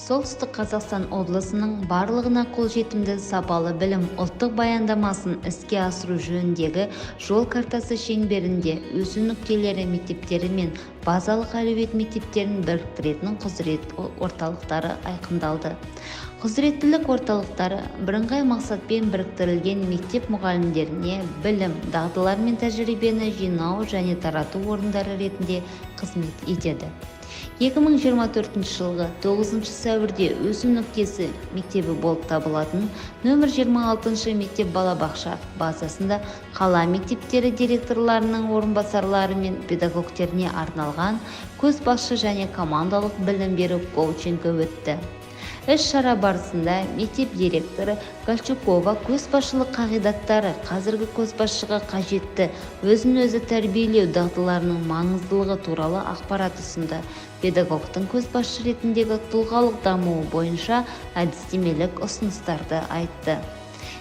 Солтүстік Қазақстан облысының барлығына қолжетімді сапалы білім ұлттық баяндамасын іске асыру жөніндегі жол картасы шеңберінде өсу нүктелері мектептері мен базалық әлеует мектептерін біріктіретін құзырет орталықтары айқындалды. Құзыреттілік орталықтары бірыңғай мақсатпен біріктірілген мектеп мұғалімдеріне білім, дағдылар мен тәжірибені жинау және тарату орындары ретінде қызмет етеді. 2024 жылғы 9 сәуірде өсу нүктесі мектебі болып табылатын нөмір 26 мектеп балабақша базасында қала мектептері директорларының орынбасарлары мен педагогтеріне арналған көзбасшы және командалық білім беру коучингі өтті. Іс-шара барысында мектеп директоры Гальчукова көзбасшылық қағидаттары, қазіргі көзбасшыға қажетті өзін-өзі тәрбиелеу дағдыларының маңыздылығы туралы ақпарат ұсынды. Педагогтың көзбасшы ретіндегі тұлғалық дамуы бойынша әдістемелік ұсыныстарды айтты.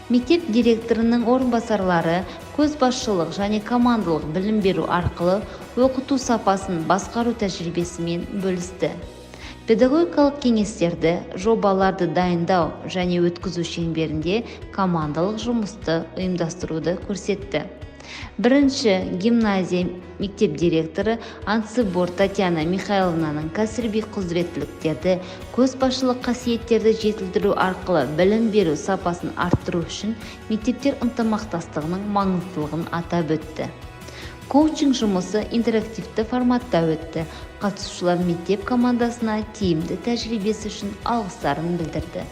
Мектеп директорының орынбасарлары көзбасшылық және командалық білім беру арқылы оқыту сапасын басқару тәжірибесімен бөлісті. Педагогикалық кеңестерді, жобаларды дайындау және өткізу шеңберінде командалық жұмысты ұйымдастыруды көрсетті. Бірінші гимназия мектеп директоры Анцибор Татьяна Михайловнаның кәсіби құзыреттіліктерді, көзбасшылық қасиеттерді жетілдіру арқылы білім беру сапасын арттыру үшін мектептер ынтымақтастығының маңыздылығын атап өтті. Коучинг жұмысы интерактивті форматта өтті. Қатысушылар мектеп командасына тиімді тәжірибесі үшін алғыстарын білдірді.